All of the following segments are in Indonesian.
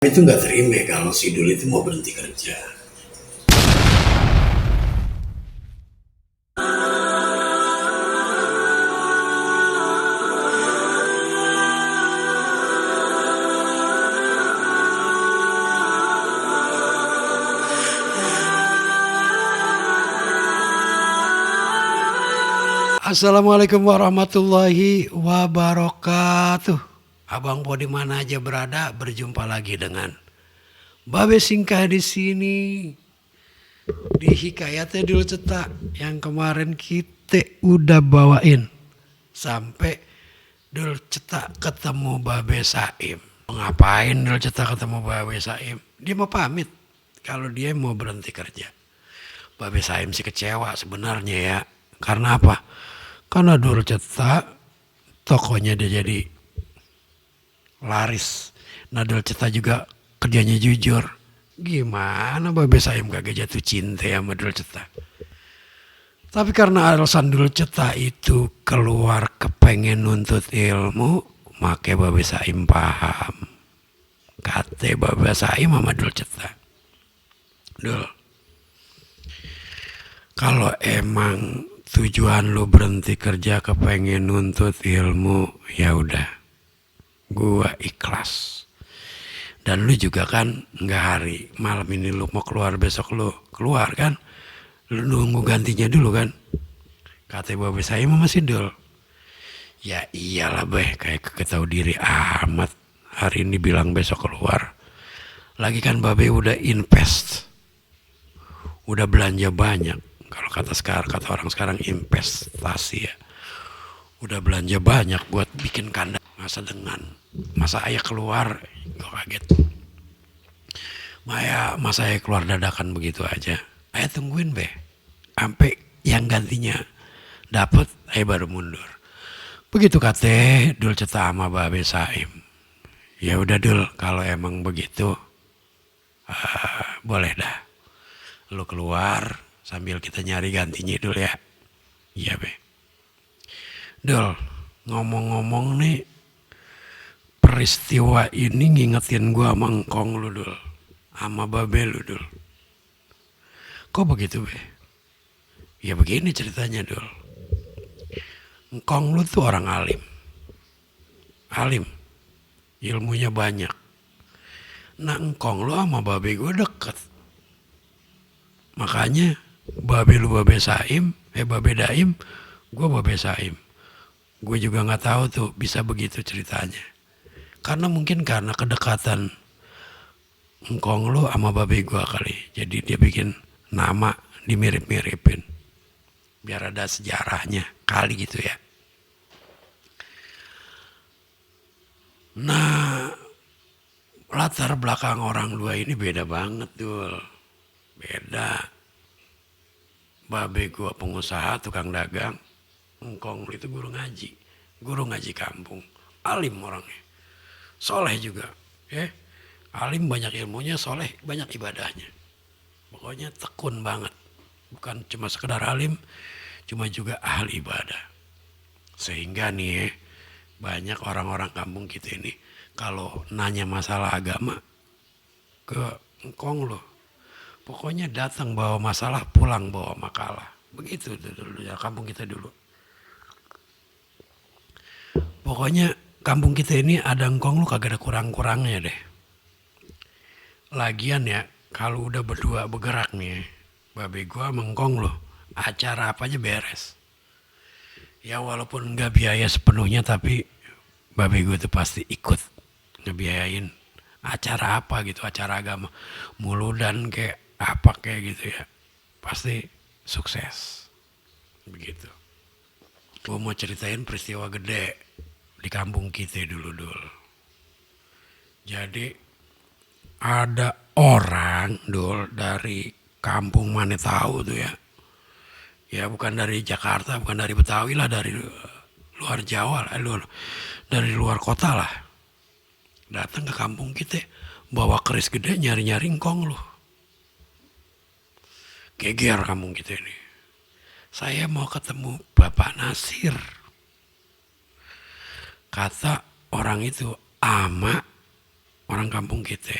Itu nggak terima kalau si Dul itu mau berhenti kerja. Assalamualaikum warahmatullahi wabarakatuh. Abang Po di mana aja berada, berjumpa lagi dengan Babe Singkah di sini di Hikayatnya Dul Cetak yang kemarin kita udah bawain sampai Dul Cetak ketemu Babe Saim. Ngapain Dul Cetak ketemu Babe Saim? Dia mau pamit kalau dia mau berhenti kerja. Babe Saim sih kecewa sebenarnya ya. Karena apa? Karena Dul Cetak tokonya dia jadi laris. Nah Dul Cetak juga kerjanya jujur. Gimana Babe Saim kagak jatuh cinta sama Dul Cetak? Tapi karena alasan Dul Cetak itu keluar kepengen nuntut ilmu, make Babe Saim paham. Kate Babe Saim sama Dul Cetak. Dul, kalau emang tujuan lu berhenti kerja kepengen nuntut ilmu, ya udah, gua ikhlas. Dan lu juga kan nggak hari malam ini lu mau keluar, besok lu keluar kan, lu nunggu gantinya dulu kan. Kata Babe saya masih Dul. Ya iyalah beh, kayak ketahu diri amat. Hari ini bilang besok keluar. Lagi kan Babe udah invest, udah belanja banyak. Kalau kata orang sekarang investasi ya. Udah belanja banyak buat bikin kandang. Masa ayah keluar, gue kaget. Masa ayah keluar dadakan begitu aja. Ayah tungguin be, sampai yang gantinya dapet, ayah baru mundur. Begitu kate Dul Cetak sama Babe Saim. Ya udah Dul, kalau emang begitu, boleh dah. Lu keluar sambil kita nyari gantinya Dul ya. Iya be. Dul, ngomong-ngomong nih, peristiwa ini ngingetin gua sama engkong lu Dul. Sama Babe lu Dul. Kok begitu be? Ya begini ceritanya Dul. Engkong lu tuh orang alim. Alim. Ilmunya banyak. Nah engkong lu sama Babe gua deket. Makanya Babe lu Babe Saim, Babe Daim, gua Babe Saim. Gue juga gak tahu tuh bisa begitu ceritanya. Karena mungkin karena kedekatan engkong lu sama Babe gua kali. Jadi dia bikin nama dimirip-miripin. Biar ada sejarahnya kali gitu ya. Nah, latar belakang orang dua ini beda banget Dul. Beda. Babe gua pengusaha, tukang dagang. Engkong itu guru ngaji kampung, alim orangnya, soleh juga, alim banyak ilmunya, soleh banyak ibadahnya, pokoknya tekun banget, bukan cuma sekedar alim, cuma juga ahli ibadah, sehingga nih banyak orang-orang kampung kita ini kalau nanya masalah agama ke engkong loh, pokoknya datang bawa masalah, pulang bawa makalah, begitu dulu ya kampung kita dulu. Pokoknya kampung kita ini ada engkong lu kagak ada kurang-kurangnya deh. Lagian ya kalau udah berdua bergerak nih, Babe gua sama engkong lu, acara apa aja beres. Ya walaupun nggak biaya sepenuhnya tapi Babe gua tuh pasti ikut ngebiayain acara apa gitu, acara agama, muludan kayak apa kayak gitu ya, pasti sukses. Begitu. Gua mau ceritain peristiwa gede di kampung kita dulu Dul. Jadi ada orang Dul dari kampung mana tahu tuh ya. Ya bukan dari Jakarta, bukan dari Betawi lah, dari luar Jawa lah, dari luar kota lah. Datang ke kampung kita, bawa keris gede nyari-nyari engkong loh. Geger kampung kita ini. Saya mau ketemu Bapak Nasir. Kata orang itu ama orang kampung kita.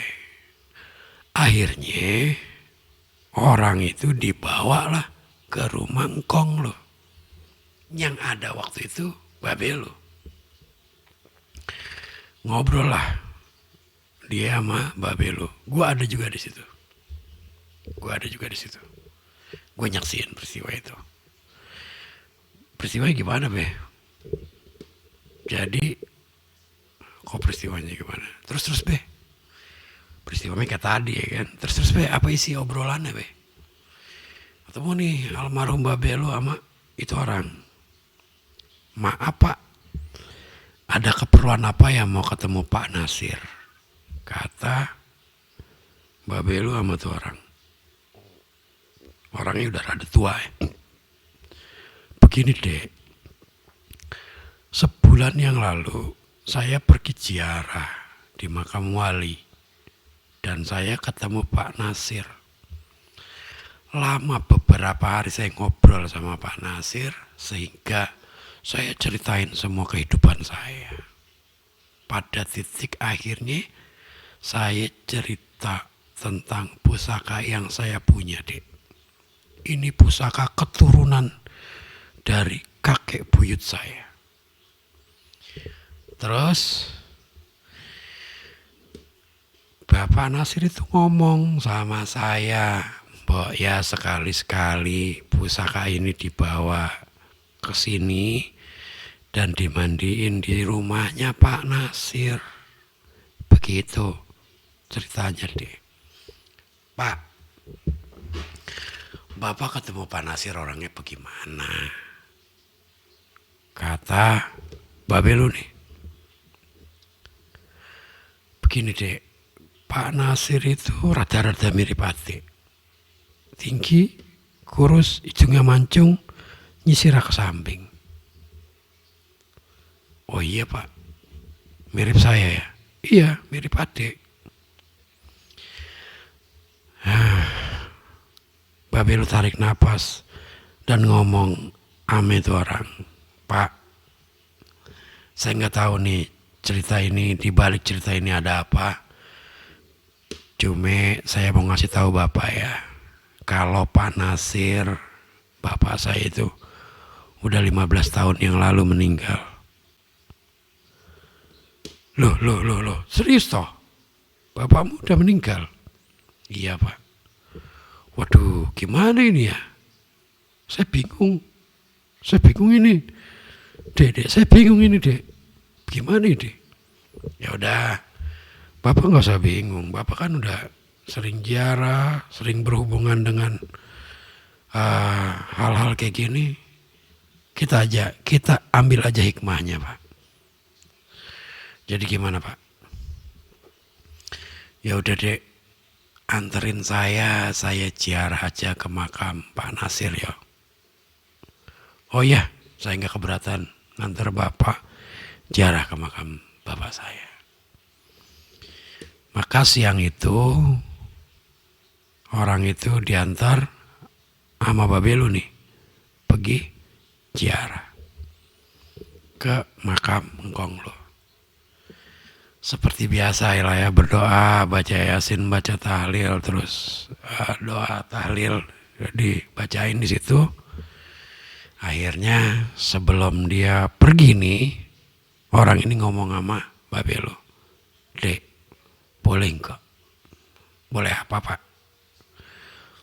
Akhirnya orang itu dibawalah ke rumah engkong lo. Yang ada waktu itu babe lo. Ngobrol lah dia sama babe lo. Gua ada juga di situ. Gue nyaksiin peristiwa itu. Peristiwanya gimana be? Jadi kok peristiwanya gimana? Terus be. Peristiwanya kayak tadi ya kan. Terus be, apa isi obrolannya be? Ketemu nih almarhum babe lu sama itu orang. Maaf pak, ada keperluan apa ya mau ketemu Pak Nasir? Kata babe lu sama tuh orang. Orangnya udah rada tua ya. Begini deh, sebulan yang lalu saya pergi ziarah di makam wali dan saya ketemu Pak Nasir. Lama beberapa hari saya ngobrol sama Pak Nasir sehingga saya ceritain semua kehidupan saya. Pada titik akhirnya saya cerita tentang pusaka yang saya punya dek. Ini pusaka keturunan dari kakek buyut saya. Terus Bapak Nasir itu ngomong sama saya, bahwa ya sekali-sekali pusaka ini dibawa ke sini dan dimandiin di rumahnya Pak Nasir. Begitu ceritanya deh. Pak, Bapak ketemu Pak Nasir orangnya bagaimana? Kata babe lu nih. Begini deh, Pak Nasir itu rada-rada mirip adik. Tinggi, kurus, hidungnya mancung, nyisir ke samping. Oh iya pak, mirip saya ya? Iya, mirip adik. Babe lu tarik napas dan ngomong ame itu orang. Pak, saya nggak tahu nih cerita ini, di balik cerita ini ada apa. Cuma saya mau ngasih tahu bapak ya. Kalau Pak Nasir, bapak saya itu udah 15 tahun yang lalu meninggal. Loh, serius toh? Bapakmu udah meninggal? Iya pak. Waduh, gimana ini ya? Saya bingung ini. Dek, saya bingung ini dek. Gimana ini? Ya udah, bapak nggak usah bingung. Bapak kan udah sering ziarah, sering berhubungan dengan hal-hal kayak gini. Kita ambil aja hikmahnya pak. Jadi gimana pak? Ya udah dek, anterin saya ziarah aja ke makam Pak Nasir ya. Oh iya, saya nggak keberatan nganter bapak ziarah ke makam bapak saya. Maka siang itu orang itu diantar sama babe lu nih pergi ziarah ke makam engkong lu. Seperti biasa ya berdoa, baca yasin, baca tahlil, terus doa tahlil dibacain di situ. Akhirnya sebelum dia pergi nih, orang ini ngomong sama babe lu, Dek, boleh enggak? Boleh apa pak?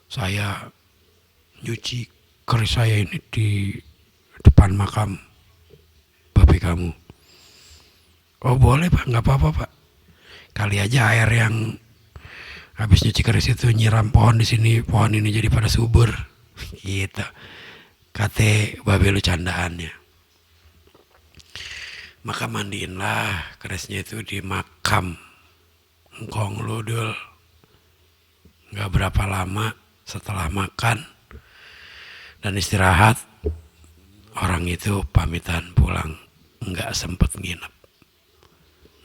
Saya nyuci keris saya ini di depan makam babe kamu. Oh boleh pak, nggak apa-apa pak. Kali aja air yang habis nyuci keris itu nyiram pohon di sini, pohon ini jadi pada subur. Gitu. Kate babe lu candaannya. Maka mandiinlah kerisnya itu di makam engkong lu dul. Nggak berapa lama setelah makan dan istirahat, orang itu pamitan pulang, nggak sempet nginep.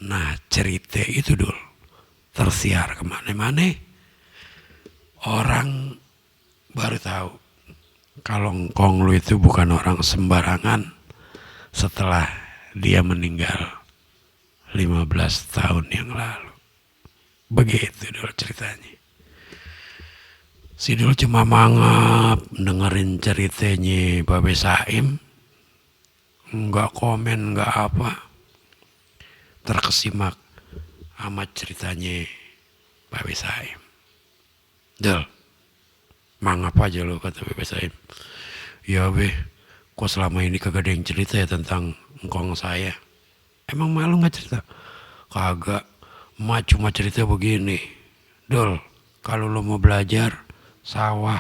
Nah cerita itu dul tersiar kemana-mana. Orang baru tahu kalau engkong lu itu bukan orang sembarangan setelah dia meninggal 15 tahun yang lalu. Begitu dulu ceritanya. Si Dul cuma mangap dengerin ceritanya Babe Saim, nggak komen nggak apa, terkesimak amat ceritanya Babe Saim. Dul, mangap aja lo kata Babe Saim. Ya be, kok selama ini kagak ada yang cerita ya tentang engkong saya. Emang malu gak cerita? Kagak, emak cuma cerita begini. Dul, kalau lo mau belajar, sawah,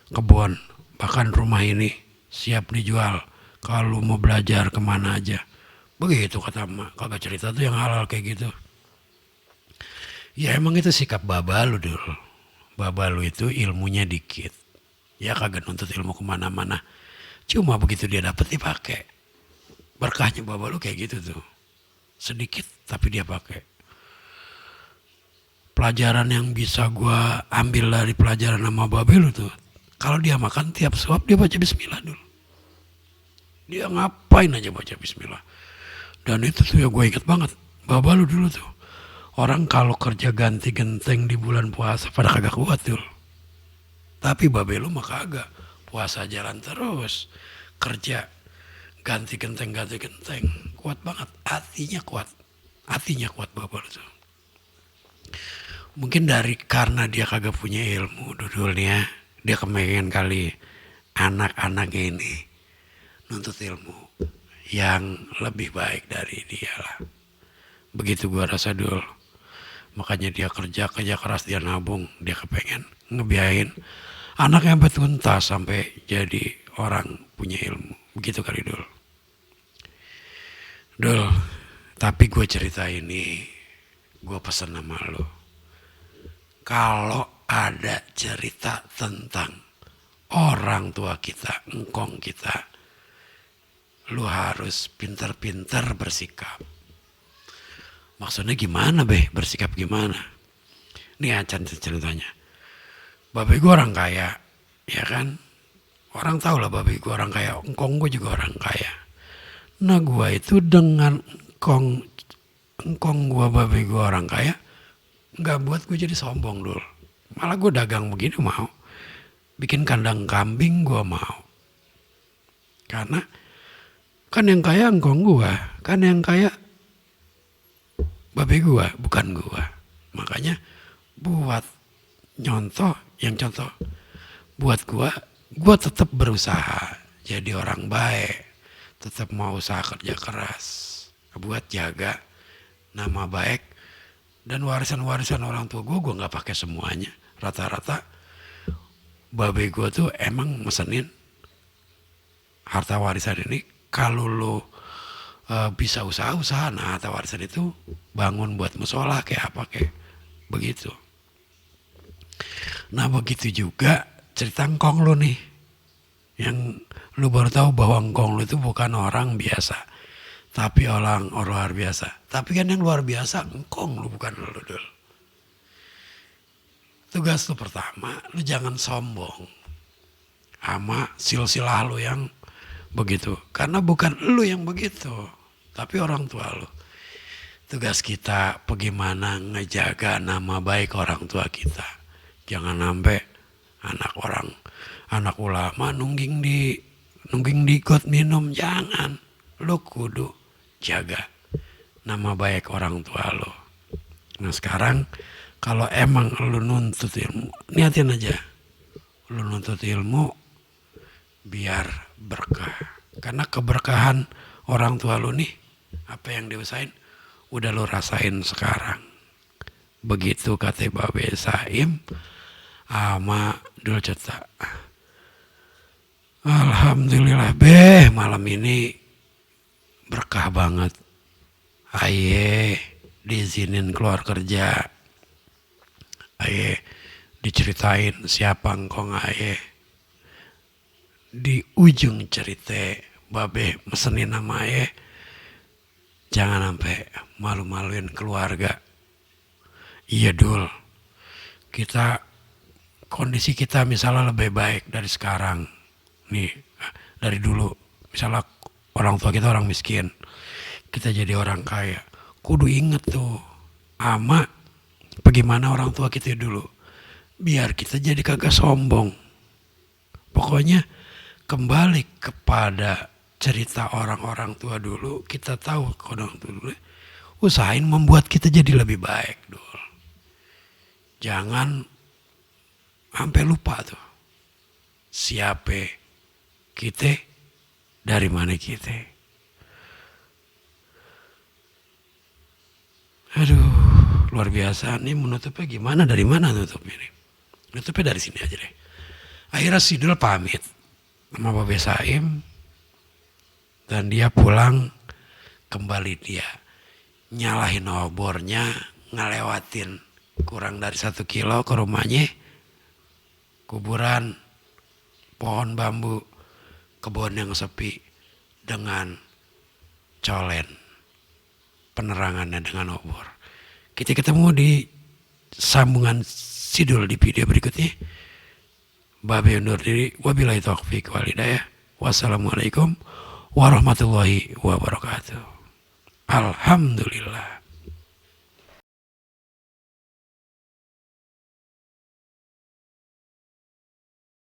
kebun, bahkan rumah ini siap dijual. Kalau mau belajar kemana aja. Begitu kata emak, kagak cerita tuh yang halal kayak gitu. Ya emang itu sikap baba lu Dul. Baba lu itu ilmunya dikit. Ya kagak nuntut ilmu kemana-mana. Cuma begitu dia dapet dipakai. Berkahnya baba lu kayak gitu tuh. Sedikit tapi dia pakai. Pelajaran yang bisa gua ambil dari pelajaran sama babe lu tuh. Kalau dia makan tiap suap dia baca bismillah dulu. Dia ngapain aja baca bismillah. Dan itu tuh ya gue inget banget. Baba lu dulu tuh. Orang kalau kerja ganti genteng di bulan puasa pada kagak kuat tuh. Tapi babe lu mah kagak. Puasa jalan terus. Kerja ganti genteng. Kuat banget. Hatinya kuat baba lu tuh. Mungkin karena dia kagak punya ilmu dudulnya. Dia kepengen kali anak-anak ini nuntut ilmu yang lebih baik dari dia lah. Begitu gua rasa Dul. Makanya dia kerja keras, dia nabung, dia kepengen ngebiayain anak yang tuntas sampai jadi orang punya ilmu. Begitu kali Dul. Dul, tapi gue cerita ini, gue pesan sama lo. Kalau ada cerita tentang orang tua kita, engkong kita, lu harus pintar-pintar bersikap. Maksudnya gimana be? Bersikap gimana? Ini acan ceritanya. Babe gue orang kaya, ya kan? Orang tahu lah babe gue orang kaya, engkong gue juga orang kaya. Nah gue itu dengan engkong gue babe gue orang kaya, nggak buat gue jadi sombong dulu. Malah gue dagang begini mau. Bikin kandang kambing gue mau. Karena kan yang kaya engkong gue, kan yang kaya babe gue, bukan gue. Makanya buat contoh buat gue tetap berusaha jadi orang baik, tetap mau usaha kerja keras, buat jaga nama baik dan warisan orang tua gue nggak pakai semuanya. Rata-rata babe gue tuh emang mesenin harta warisan ini kalau lo bisa usaha, nah harta warisan itu bangun buat musola kayak apa kayak begitu. Nah begitu juga cerita engkong lu nih, yang lu baru tahu bahwa engkong lu itu bukan orang biasa, tapi orang luar biasa. Tapi kan yang luar biasa engkong lu, bukan lu dulu. Tugas lu pertama, lu jangan sombong sama silsilah lu yang begitu, karena bukan lu yang begitu, tapi orang tua lu. Tugas kita bagaimana ngejaga nama baik orang tua kita. Jangan sampai anak ulama nungging di got minum, jangan. Lu kudu jaga nama baik orang tua lu. Nah sekarang kalau emang lu nuntut ilmu, niatin aja. Lu nuntut ilmu biar berkah. Karena keberkahan orang tua lu nih, apa yang diusahain, udah lu rasain sekarang. Begitu kata Babe Saim sama Dul Cetak. Alhamdulillah be, malam ini berkah banget. Aye diizinin keluar kerja. Aye diceritain siapa engkong aye. Di ujung cerita babe mesenin nama aye. Jangan sampai malu-maluin keluarga. Iya Dul, kondisi kita misalnya lebih baik dari sekarang. Nih, dari dulu. Misalnya orang tua kita orang miskin, kita jadi orang kaya. Kudu inget tuh, ama Bagaimana orang tua kita dulu, biar kita jadi kagak sombong. Pokoknya kembali kepada cerita orang-orang tua dulu, kita tahu orang tua dulu, usahain membuat kita jadi lebih baik dulu. Jangan sampai lupa tuh siapa kita, dari mana kita. Aduh, luar biasa. Nih menutupnya gimana, dari mana nutupnya nih? Nutupnya dari sini aja deh. Akhirnya Sidul pamit sama Babe Saim, dan dia pulang. Kembali dia nyalahin obornya, ngelewatin kurang dari 1 kilo ke rumahnya. Kuburan, pohon bambu, kebun yang sepi dengan colen, penerangannya dengan obor. Kita ketemu di sambungan Sidul di video berikutnya. Babe undur diri. Wabillahi taufiq wal hidayah. Wassalamualaikum warahmatullahi wabarakatuh. Alhamdulillah.